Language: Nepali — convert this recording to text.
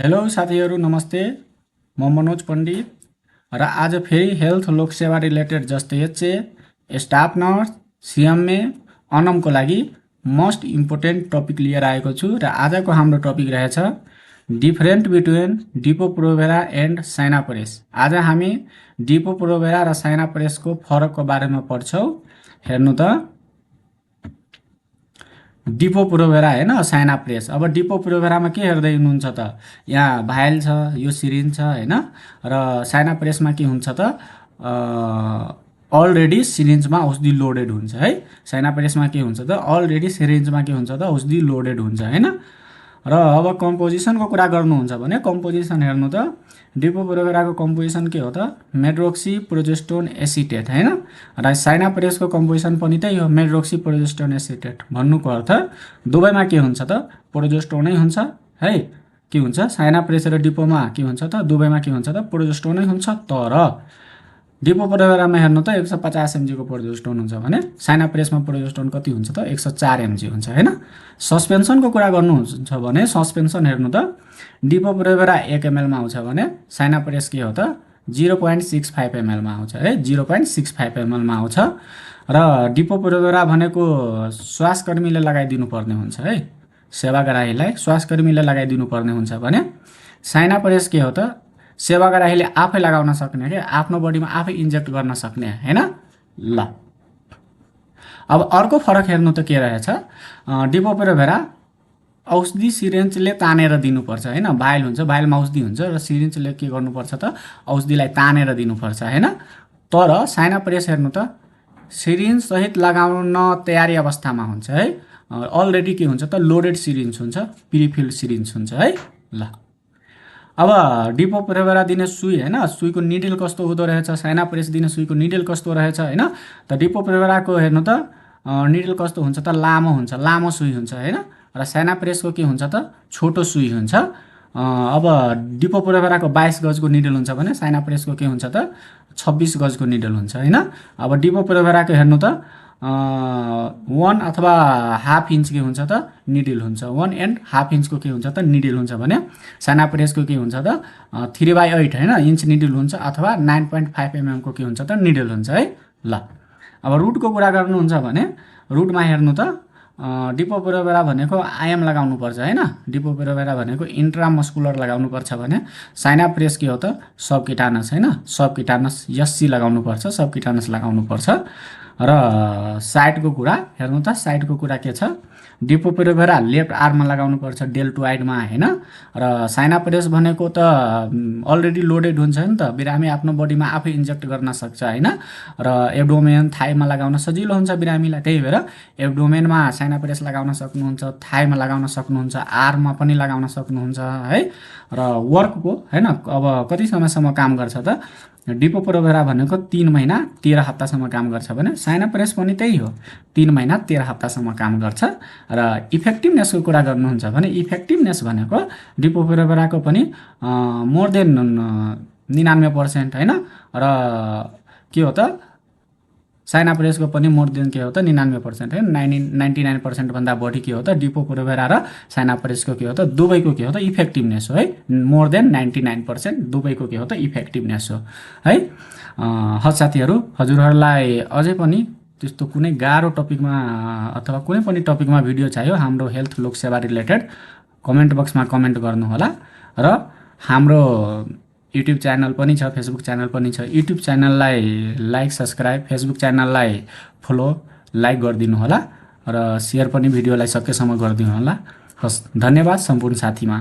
हेलो साथीहरू नमस्ते। म मनोज पण्डित र आज फेरि हेल्थ लोकसेवा रिलेटेड जस्तै एचए स्टाफ नर्स सिएमए अनमको लागि मोस्ट इम्पोर्टेन्ट टपिक लिएर आएको छु र आजको हाम्रो टपिक रहेछ डिफरेन्ट बिट्विन डिपो प्रोभेरा एन्ड साइनाप्रेस। आज हामी डिपो प्रोभेरा र साइनाप्रेसको फरकको बारेमा पढ्छौँ। हेर्नु त, डिपो प्रोभेरा होइन साइनाप्रेस। अब डिपो प्रोभेरामा के हेर्दै हुनुहुन्छ त, यहाँ भाइल छ, यो सिरिन्ज छ होइन, र साइनाप्रेसमा के हुन्छ त अलरेडी सिरिन्जमा औषधि लोडेड हुन्छ है। साइनाप्रेसमा के हुन्छ त अलरेडी सिरिन्जमा के हुन्छ त औषधि लोडेड हुन्छ होइन। र अब कम्पोजिसनको कुरा गर्नुहुन्छ भने कम्पोजिसन हेर्नु त, डिपो प्रोभेराको कम्पोजिसन के हो त मेड्रोक्सी प्रोजेस्टोन एसिटेट होइन, र साइनाप्रेसको कम्पोजिसन पनि त्यही हो मेड्रोक्सी प्रोजेस्टोन एसिटेट। भन्नुको अर्थ दुवैमा के हुन्छ त प्रोजेस्टोनै हुन्छ है। के हुन्छ साइनाप्रेस र डिपोमा के हुन्छ त दुवैमा के हुन्छ त प्रोजेस्टोनै हुन्छ। तर डिपो प्रोभेरामा हेर्नु त 150 mg को प्रोजेस्टोन हुन्छ भने साइनाप्रेसमा प्रोजेस्टोन कति हुन्छ त 104 mg हुन्छ होइन। सस्पेन्सनको कुरा गर्नुहुन्छ भने सस्पेन्सन हेर्नु त डिपो प्रोभेरा 1 ml मा आउँछ भने साइनाप्रेस के हो त 0.65 ml मा आउँछ है। 0.65 ml मा आउँछ र डिपो प्रोभेरा भनेको स्वास्थ्यकर्मीले लगाइदिनु पर्ने हुन्छ है। सेवाग्राहीलाई स्वास्थ्यकर्मीले लगाइदिनु पर्ने हुन्छ भने साइनाप्रेस के हो त सेवाग्राहीले आफै लगाउन सक्ने के आफ्नो बडीमा आफै इन्जेक्ट गर्न सक्ने होइन। ल अब अर्को फरक हेर्नु त के रहेछ, डिपो प्रोभेरा औषधि सिरिन्जले तानेर दिनुपर्छ होइन। भाइल हुन्छ, भाइलमा औषधि हुन्छ र सिरिन्जले के गर्नुपर्छ त औषधिलाई तानेर दिनुपर्छ होइन। तर साइनाप्रेस हेर्नु त सिरिन्ज सहित लगाउन तयारी अवस्थामा हुन्छ है। अलरेडी के हुन्छ त लोडेड सिरिन्ज हुन्छ, प्रिफिल्ड सिरिन्ज हुन्छ है। ल अब डिपो प्रोभेरा दिने सुई होइन, सुईको निडल कस्तो हुँदो रहेछ, साइनाप्रेस दिने सुईको निडल कस्तो रहेछ होइन। त डिपो प्रोभेराको हेर्नु त निडल कस्तो हुन्छ त लामो हुन्छ, लामो सुई हुन्छ होइन। र साइनाप्रेसको के हुन्छ त छोटो सुई हुन्छ। अब डिपो प्रोभेराको 22 गजको निडल हुन्छ भने साइनाप्रेसको के हुन्छ त 26 गजको निडल हुन्छ होइन। अब डिपो प्रोभेराको हेर्नु त 1 अथवा हाफ इन्च के हुन्छ त निडल हुन्छ, 1.5 इन्चको के हुन्छ त निडल हुन्छ भने साइनाप्रेसको के हुन्छ त 3/8 होइन इन्च निडल हुन्छ अथवा 9.5 mm को के हुन्छ त निडल हुन्छ है। ल अब रुटको कुरा गर्नुहुन्छ भने रुटमा हेर्नु त डिपो प्रोभेरा भनेको आइएम लगाउनुपर्छ होइन। डिपो प्रोभेरा भनेको इन्ट्रामस्कुलर लगाउनुपर्छ भने साइनाप्रेस के हो त सबकिटानस होइन, सबकिटानस एससी लगाउनुपर्छ, सबकिटानस लगाउनुपर्छ। र साइडको कुरा हेर्नु त, साइडको कुरा के छ, डिपो प्रोभेरा लेफ्ट आर्ममा लगाउनुपर्छ डेल्टोइडमा होइन। र साइनाप्रेस भनेको त अलरेडी लोडेड हुन्छ नि त, बिरामी आफ्नो बडीमा आफै इन्जेक्ट गर्न सक्छ होइन। र एब्डोमेन थाइमा लगाउन सजिलो हुन्छ बिरामीलाई, त्यही भएर एब्डोमेनमा साइनाप्रेस लगाउन सक्नुहुन्छ, थाइमा लगाउन सक्नुहुन्छ, आर्ममा पनि लगाउन सक्नुहुन्छ है। र वर्कको होइन अब कति समयसम्म काम गर्छ त डिपो प्रोभेरा भनेको 3 महिना 13 हप्तासम्म काम गर्छ भने साइनाप्रेस पनि त्यही हो, 3 महिना 13 हप्तासम्म काम गर्छ। र इफेक्टिभनेसको कुरा गर्नुहुन्छ भने इफेक्टिभनेस भनेको डिपो प्रोभेराको पनि मोर देन 99% होइन। र के हो त साइनाप्रेसको पनि मोर देन के हो त 99% है, 99% भन्दा बढी के हो त डिपो प्रोभेरा र साइनाप्रेसको के हो त दुवैको के हो त इफेक्टिभनेस हो है। मोर देन 99% दुवैको के हो त इफेक्टिभनेस हो है। साथीहरू हजुरहरूलाई अझै पनि त्यस्तो कुनै गाह्रो टपिकमा अथवा कुनै पनि टपिकमा भिडियो चाहियो हाम्रो हेल्थ लोकसेवा रिलेटेड कमेन्ट बक्समा कमेन्ट गर्नुहोला। र हाम्रो युट्युब च्यानल पनि छ, फेसबुक च्यानल पनि छ। युट्युब च्यानललाई लाइक सब्सक्राइब, फेसबुक च्यानललाई फलो लाइक गरिदिनु होला र सेयर पनि भिडियोलाई सकेसम्म गरिदिनु होला। हस्, धन्यवाद सम्पूर्ण साथीमा।